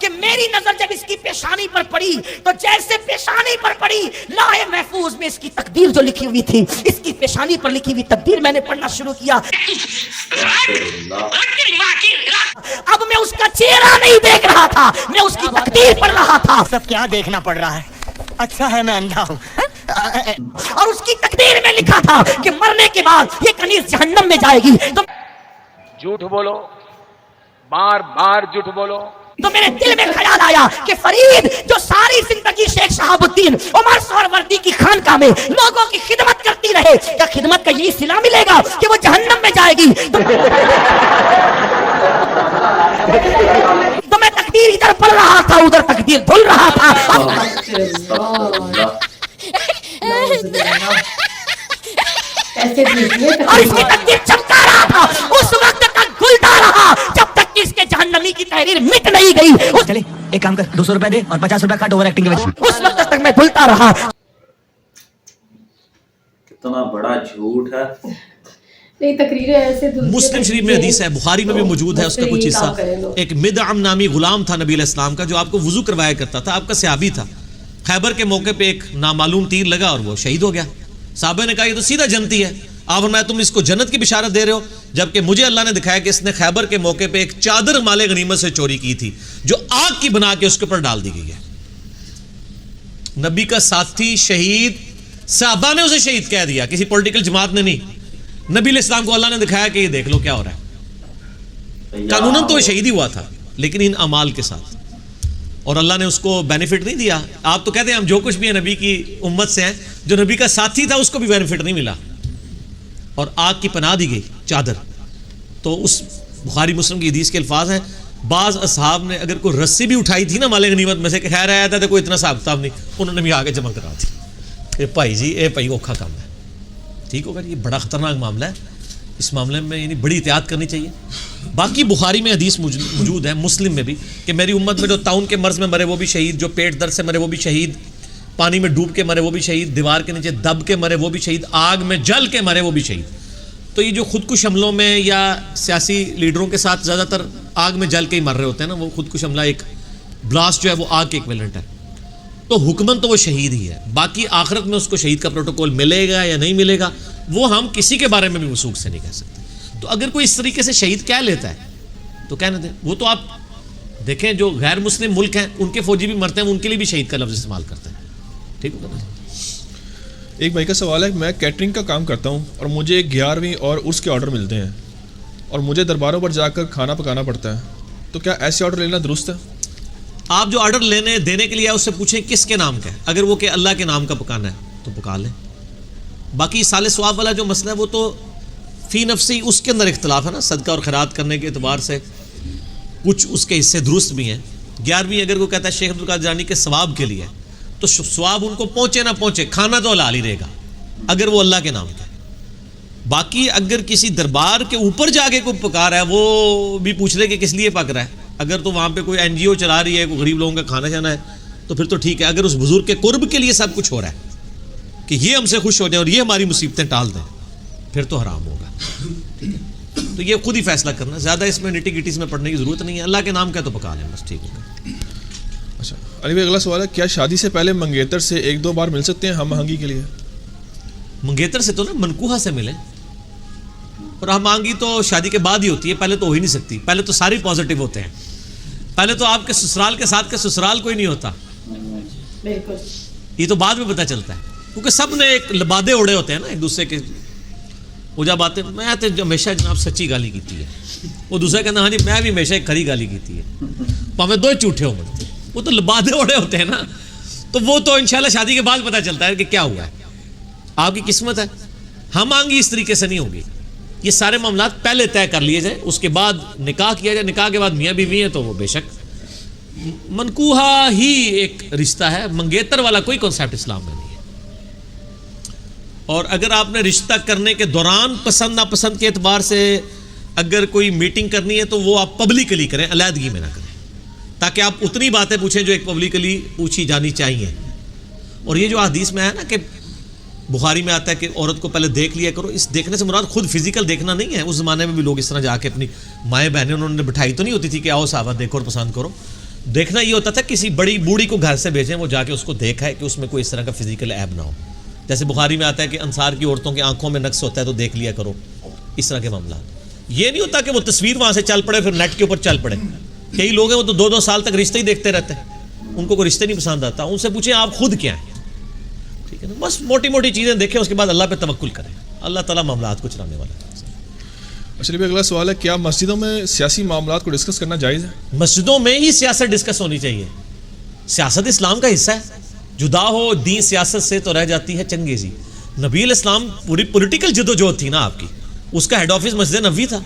کہ میری نظر جب اس کی پیشانی پر پڑی تو جیسے پیشانی پر پڑی لوح محفوظ میں اس کی تقدیر جو لکھی ہوئی تھی، اس کی پیشانی پر لکھی ہوئی تقدیر میں نے پڑھنا شروع کیا. اب میں اس کا چہرہ نہیں دیکھ رہا تھا، میں اس کی تقدیر پڑھ رہا تھا. سب کیا دیکھنا پڑ رہا ہے؟ اچھا ہے میں اندھا ہوں. اور اس کی تقدیر میں لکھا تھا کہ مرنے کے بعد یہ کنیز جہنم میں جائے گی. جھوٹ بولو، بار بار جھوٹ بولو. تو میرے دل میں خیال آیا کہ فرید جو ساری زندگی شیخ شہاب الدین عمر سہروردی کی خانقاہ میں لوگوں کی خدمت کرتی رہے، کیا خدمت کا یہی صلہ ملے گا کہ وہ جہنم میں جائے گی؟ تو میں تقدیر ادھر پڑھ رہا تھا، ادھر تقدیر دھل رہا تھا. اور اس کی تقدیر چمکا رہا تھا، اس وقت تک گلتا رہا جب تک کہ اس کے جہنمی کی تحریر مٹ نہیں گئی. چلے ایک کام کر، 200 روپے دے اور 50 روپے کاٹ اوور ایکٹنگ کے وجہ. اس وقت تک میں گلتا رہا. کتنا بڑا جھوٹ ہے. مسلم شریف میں حدیث ہے، بخاری میں بھی موجود ہے اس کا کچھ حصہ. ایک مدعم نامی غلام تھا نبی علیہ السلام کا، جو آپ کو وضو کروایا کرتا تھا، آپ کا صحابی تھا. خیبر کے موقع پہ ایک نامعلوم تیر لگا اور وہ شہید ہو گیا. صحابہ نے کہا یہ تو سیدھا جنتی ہے. آپ فرمایا تم اس کو جنت کی بشارت دے رہے ہو، جبکہ مجھے اللہ نے دکھایا کہ اس نے خیبر کے موقع پہ ایک چادر مال غنیمت سے چوری کی تھی جو آگ کی بنا کے اس کے اوپر ڈال دی گئی ہے. نبی کا ساتھی شہید، صحابہ نے اسے شہید کہہ دیا، کسی پولیٹیکل جماعت نے نہیں. نبی علیہ السلام کو اللہ نے دکھایا کہ یہ دیکھ لو کیا ہو رہا ہے. قانوناً تو وہ شہید ہی ہوا تھا لیکن ان اعمال کے ساتھ، اور اللہ نے اس کو بینیفٹ نہیں دیا. آپ تو کہتے ہیں ہم جو کچھ بھی ہیں نبی کی امت سے ہیں، جو نبی کا ساتھی تھا اس کو بھی بینیفٹ نہیں ملا اور آگ کی پناہ دی گئی چادر. تو اس بخاری مسلم کی حدیث کے الفاظ ہیں، بعض اصحاب نے اگر کوئی رسی بھی اٹھائی تھی نا مال غنیمت میں سے کہ خیر آیا تھا تو کوئی اتنا حساب کتاب نہیں، انہوں نے بھی آگے جمع کرا دی. اے بھائی جی، اے بھائی اوکھا کام ہے. ٹھیک ہوگا، یہ بڑا خطرناک معاملہ ہے. اس معاملے میں یعنی بڑی احتیاط کرنی چاہیے. باقی بخاری میں حدیث موجود ہے، مسلم میں بھی، کہ میری امت میں جو طاعون کے مرض میں مرے وہ بھی شہید، جو پیٹ درد سے مرے وہ بھی شہید، پانی میں ڈوب کے مرے وہ بھی شہید، دیوار کے نیچے دب کے مرے وہ بھی شہید، آگ میں جل کے مرے وہ بھی شہید. تو یہ جو خودکش حملوں میں یا سیاسی لیڈروں کے ساتھ زیادہ تر آگ میں جل کے ہی مر رہے ہوتے ہیں نا، وہ خودکش حملہ ایک بلاسٹ جو ہے وہ آگ کے ایکویلنٹ ہے. تو حکمن تو وہ شہید ہی ہے. باقی آخرت میں اس کو شہید کا پروٹوکول ملے گا یا نہیں ملے گا وہ ہم کسی کے بارے میں بھی وثوق سے نہیں کہہ سکتے. تو اگر کوئی اس طریقے سے شہید کہہ لیتا ہے تو کہنے دیں. وہ تو آپ دیکھیں جو غیر مسلم ملک ہیں ان کے فوجی بھی مرتے ہیں، ان کے لیے بھی شہید کا لفظ استعمال کرتے ہیں. ٹھیک ہے. ایک بھائی کا سوال ہے، میں کیٹرنگ کا کام کرتا ہوں اور مجھے 11ویں اور عرس کے آرڈر ملتے ہیں اور مجھے درباروں پر جا کر کھانا پکانا پڑتا ہے، تو کیا ایسے آرڈر لینا درست ہے؟ آپ جو آرڈر دینے کے لیے اس سے پوچھیں کس کے نام کا ہے. اگر وہ کہ اللہ کے نام کا پکانا ہے تو پکا لیں. باقی سال ثواب والا جو مسئلہ ہے وہ تو فی نفسی اس کے اندر اختلاف ہے نا. صدقہ اور خیرات کرنے کے اعتبار سے کچھ اس کے حصے درست بھی ہیں. 11ویں اگر وہ کہتا ہے شیخ عبدالقادر جیلانی کے ثواب کے لیے تو ثواب ان کو پہنچے نہ پہنچے، کھانا تو حلال ہی رہے گا اگر وہ اللہ کے نام کا ہے. باقی اگر کسی دربار کے اوپر جا کے کوئی پکا رہا ہے وہ بھی پوچھ لے کہ کس لیے پک رہا ہے. اگر تو وہاں پہ کوئی NGO چلا رہی ہے، کوئی غریب لوگوں کا کھانا جانا ہے تو پھر تو ٹھیک ہے. اگر اس بزرگ کے قرب کے لیے سب کچھ ہو رہا ہے کہ یہ ہم سے خوش ہو جائیں اور یہ ہماری مصیبتیں ٹال دیں پھر تو حرام ہوگا. تو یہ خود ہی فیصلہ کرنا، زیادہ اس میں نٹی گٹیز میں پڑھنے کی ضرورت نہیں ہے. اللہ کے نام کا تو پکا لیں بس، ٹھیک ہوگا. اچھا علی بھائی، اگلا سوال ہے، کیا شادی سے پہلے منگیتر سے 1-2 بار مل سکتے ہیں ہم آہنگی کے لیے؟ منگیتر سے تو نا منکوہا سے ملیں، اور ہم آہنگی تو شادی کے بعد ہی ہوتی ہے، پہلے تو ہو ہی نہیں سکتی. پہلے تو سارے پازیٹیو ہوتے ہیں. پہلے تو آپ کے سسرال کے ساتھ کے سسرال کوئی نہیں ہوتا، یہ تو بعد میں پتہ چلتا ہے کیونکہ سب نے ایک لبادے اڑے ہوتے ہیں نا ایک دوسرے کے. وہ جب آتے میں تو ہمیشہ جناب سچی گالی کیتی ہے، وہ دوسرا کہنا ہاں جی میں بھی ہمیشہ ایک کھری گالی کیتی ہے، پاویں دو جھوٹے ہو مرتے. وہ تو لبادے اڑے ہوتے ہیں نا، تو وہ تو انشاءاللہ شادی کے بعد پتہ چلتا ہے کہ کیا ہوا ہے. آپ کی قسمت ہے. ہم آنگی اس طریقے سے نہیں ہوگی. یہ سارے معاملات پہلے طے کر لیے جائیں، اس کے بعد نکاح کیا جائے. نکاح کے بعد میاں بیوی ہیں تو وہ بے شک منکوہا ہی ایک رشتہ ہے. منگیتر والا کوئی کنسیپٹ اسلام میں نہیں ہے. اور اگر آپ نے رشتہ کرنے کے دوران پسند ناپسند کے اعتبار سے اگر کوئی میٹنگ کرنی ہے تو وہ آپ پبلکلی کریں، علیحدگی میں نہ کریں، تاکہ آپ اتنی باتیں پوچھیں جو ایک پبلکلی پوچھی جانی چاہیے. اور یہ جو حدیث میں ہے نا کہ بخاری میں آتا ہے کہ عورت کو پہلے دیکھ لیا کرو، اس دیکھنے سے مراد خود فزیکل دیکھنا نہیں ہے. اس زمانے میں بھی لوگ اس طرح جا کے اپنی مائیں بہنیں انہوں نے بٹھائی تو نہیں ہوتی تھی کہ آؤ صحابہ دیکھو اور پسند کرو. دیکھنا یہ ہوتا تھا کسی بڑی بوڑھی کو گھر سے بھیجیں, وہ جا کے اس کو دیکھا ہے کہ اس میں کوئی اس طرح کا فزیکل عیب نہ ہو. جیسے بخاری میں آتا ہے کہ انصار کی عورتوں کی آنکھوں میں نقص ہوتا ہے تو دیکھ لیا کرو, اس طرح کے معاملات. یہ نہیں ہوتا کہ وہ تصویر وہاں سے چل پڑے پھر نیٹ کے اوپر چل پڑے. کئی لوگ ہیں وہ تو 2-2 سال تک رشتے ہی دیکھتے رہتے ہیں, ان کو کوئی رشتے نہیں پسند آتا. ان سے پوچھیں آپ خود کیا ہیں, ٹھیک ہے نا. بس موٹی موٹی چیزیں دیکھیں, اس کے بعد اللہ پہ توکل کریں. اللہ تعالیٰ معاملات کو چلانے والا ہے. اچھا بھائی, اگلا سوال ہے, کیا مسجدوں میں سیاسی معاملات کو ڈسکس کرنا جائز ہے؟ مسجدوں میں ہی سیاست ڈسکس ہونی چاہیے. سیاست اسلام کا حصہ ہے. جدا ہو دین سیاست سے تو رہ جاتی ہے چنگیزی. نبی علیہ السلام پوری پولیٹیکل جدوجہد تھی نا آپ کی, اس کا ہیڈ آفس مسجد نبوی تھا.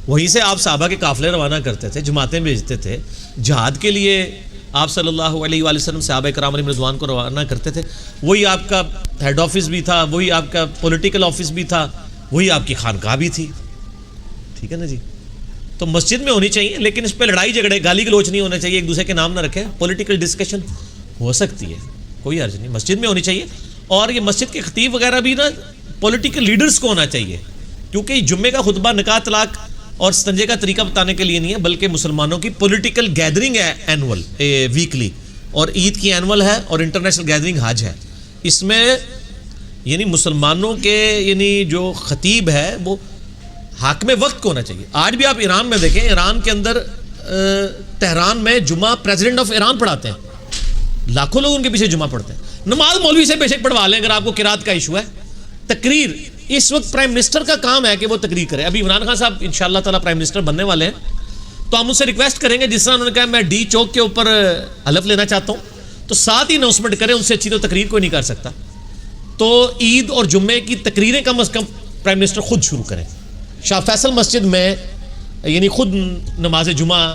وہیں سے آپ صحابہ کے قافلے روانہ کرتے تھے, جماعتیں بھیجتے تھے. جہاد کے لیے آپ صلی اللہ علیہ وآلہ وسلم صحابہ کرام علیہ رضوان کو روانہ کرتے تھے. وہی آپ کا ہیڈ آفس بھی تھا, وہی آپ کا پولیٹیکل آفس بھی تھا, وہی آپ کی خانقاہ بھی تھی. ٹھیک ہے نا جی. تو مسجد میں ہونی چاہیے, لیکن اس پہ لڑائی جھگڑے گالی گلوچ نہیں ہونا چاہیے, ایک دوسرے کے نام نہ رکھیں. پولیٹیکل ڈسکشن ہو سکتی ہے, کوئی حرج نہیں, مسجد میں ہونی چاہیے. اور یہ مسجد کے خطیب وغیرہ بھی نا پولیٹیکل لیڈرز کو ہونا چاہیے, کیونکہ جمعے کا خطبہ نکاح طلاق اور استنجے کا طریقہ بتانے کے لیے نہیں ہے, بلکہ مسلمانوں کی پولیٹیکل گیدرنگ ہے اینول ویکلی, اور عید کی اینول ہے, اور انٹرنیشنل گیدرنگ حج ہے. اس میں یعنی مسلمانوں کے یعنی جو خطیب ہے وہ حاکم وقت کو ہونا چاہیے. آج بھی آپ ایران میں دیکھیں, ایران کے اندر تہران میں جمعہ پریزیڈنٹ آف ایران پڑھاتے ہیں, لاکھوں لوگ ان کے پیچھے جمعہ پڑھتے ہیں. نماز مولوی سے بے شک پڑھوا لیں اگر آپ کو قرات کا ایشو ہے. تقریر اس وقت پرائم منسٹر کا کام ہے کہ وہ تقریر کرے. ابھی عمران خان صاحب انشاءاللہ تعالیٰ پرائم منسٹر بننے والے ہیں, تو ہم ان سے ریکویسٹ کریں گے, جس طرح انہوں نے کہا میں ڈی چوک کے اوپر حلف لینا چاہتا ہوں, تو ساتھ ہی اناؤنسمنٹ کریں. ان سے اچھی تو تقریر کوئی نہیں کر سکتا. تو عید اور جمعے کی تقریریں کم از کم پرائم منسٹر خود شروع کریں. شاہ فیصل مسجد میں یعنی خود نماز جمعہ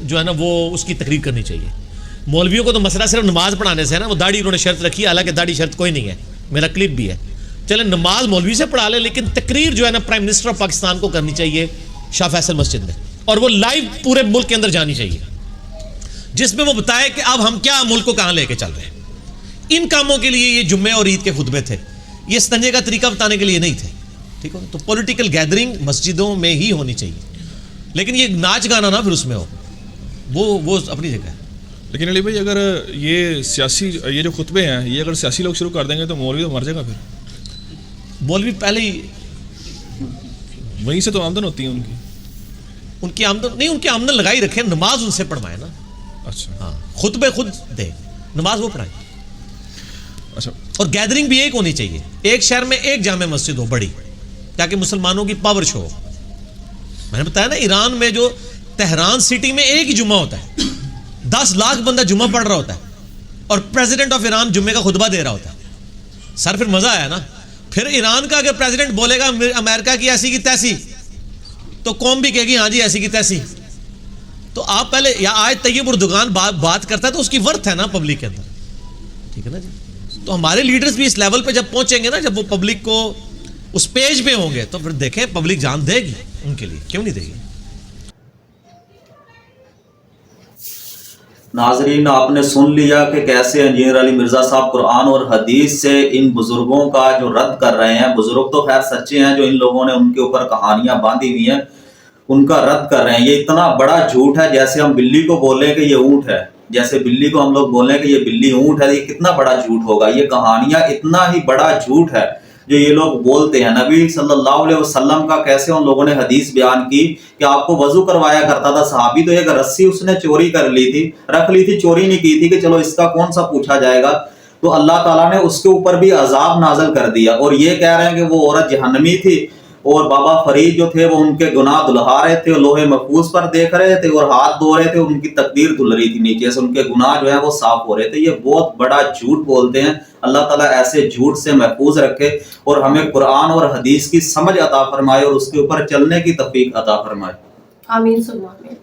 جو ہے نا وہ اس کی تقریر کرنی چاہیے. مولویوں کو تو مسئلہ صرف نماز پڑھانے سے ہے نا, وہ داڑھی انہوں نے شرط رکھی ہے, حالانکہ داڑھی شرط کوئی نہیں ہے, میرا کلپ بھی ہے. چلیں نماز مولوی سے پڑھا لیں, لیکن تقریر جو ہے نا پرائم منسٹر آف پاکستان کو کرنی چاہیے شاہ فیصل مسجد میں, اور وہ لائیو پورے ملک کے اندر جانی چاہیے, جس میں وہ بتائے کہ اب ہم کیا ملک کو کہاں لے کے چل رہے ہیں. ان کاموں کے لیے یہ جمعے اور عید کے خطبے تھے, یہ استنجے کا طریقہ بتانے کے لیے نہیں تھے. ٹھیک ہے, تو پولیٹیکل گیدرنگ مسجدوں میں ہی ہونی چاہیے, لیکن یہ ناچ گانا نہ پھر اس میں ہو, وہ اپنی جگہ ہے. لیکن علی بھائی, اگر یہ جو خطبے ہیں یہ اگر سیاسی لوگ شروع کر دیں گے تو مولوی تو مر جائے گا. پھر مولوی پہلے ہی وہیں سے تو آمدن ہوتی ہے ان کی آمدن نہیں, ان کی آمدن لگائی رکھیں, نماز ان سے پڑھوائیں نا. اچھا ہاں, خطبے خود دے, نماز وہ پڑھائیں. اچھا, اور گیدرنگ بھی ایک ہونی چاہیے, ایک شہر میں ایک جامع مسجد ہو بڑی, تاکہ مسلمانوں کی پاور شو ہو. میں نے بتایا نا, ایران میں جو تہران سٹی میں ایک ہی جمعہ ہوتا ہے, 10 لاکھ بندہ جمعہ پڑھ رہا ہوتا ہے, اور پریزیڈنٹ آف ایران جمعے کا خطبہ دے رہا ہوتا ہے. سر پھر مزہ آیا نا. پھر ایران کا اگر پریزیڈنٹ بولے گا امریکہ کی ایسی کی تیسی, تو قوم بھی کہے گی ہاں جی ایسی کی تیسی. تو آپ پہلے یا آج طیب اردگان بات کرتا ہے تو اس کی ورتھ ہے نا پبلک کے اندر. ٹھیک ہے نا جی. تو ہمارے لیڈرز بھی اس لیول پہ جب پہنچیں گے نا, جب وہ پبلک کو اس پیج پہ ہوں گے, تو پھر دیکھیں پبلک جان دے گی ان کے لیے, کیوں نہیں دے گی. ناظرین, آپ نے سن لیا کہ کیسے انجینئر علی مرزا صاحب قرآن اور حدیث سے ان بزرگوں کا جو رد کر رہے ہیں. بزرگ تو خیر سچے ہیں, جو ان لوگوں نے ان کے اوپر کہانیاں باندھی ہوئی ہیں ان کا رد کر رہے ہیں. یہ اتنا بڑا جھوٹ ہے, جیسے ہم بلی کو بولیں کہ یہ اونٹ ہے, جیسے بلی کو ہم لوگ بولیں کہ یہ بلی اونٹ ہے, یہ کتنا بڑا جھوٹ ہوگا. یہ کہانیاں اتنا ہی بڑا جھوٹ ہے جو یہ لوگ بولتے ہیں. نبی صلی اللہ علیہ وسلم کا کیسے ان لوگوں نے حدیث بیان کی کہ آپ کو وضو کروایا کرتا تھا صحابی, تو ایک رسی اس نے چوری کر لی تھی, رکھ لی تھی, چوری نہیں کی تھی کہ چلو اس کا کون سا پوچھا جائے گا, تو اللہ تعالیٰ نے اس کے اوپر بھی عذاب نازل کر دیا. اور یہ کہہ رہے ہیں کہ وہ عورت جہنمی تھی, اور بابا فرید جو تھے وہ ان کے گناہ دھلہا رہے تھے, لوہے محفوظ پر دیکھ رہے تھے اور ہاتھ دھو رہے تھے, ان کی تقدیر دھل رہی تھی نیچے سے, ان کے گناہ جو ہے وہ صاف ہو رہے تھے. یہ بہت بڑا جھوٹ بولتے ہیں. اللہ تعالیٰ ایسے جھوٹ سے محفوظ رکھے, اور ہمیں قرآن اور حدیث کی سمجھ عطا فرمائے, اور اس کے اوپر چلنے کی توفیق عطا فرمائے. آمین ثم آمین.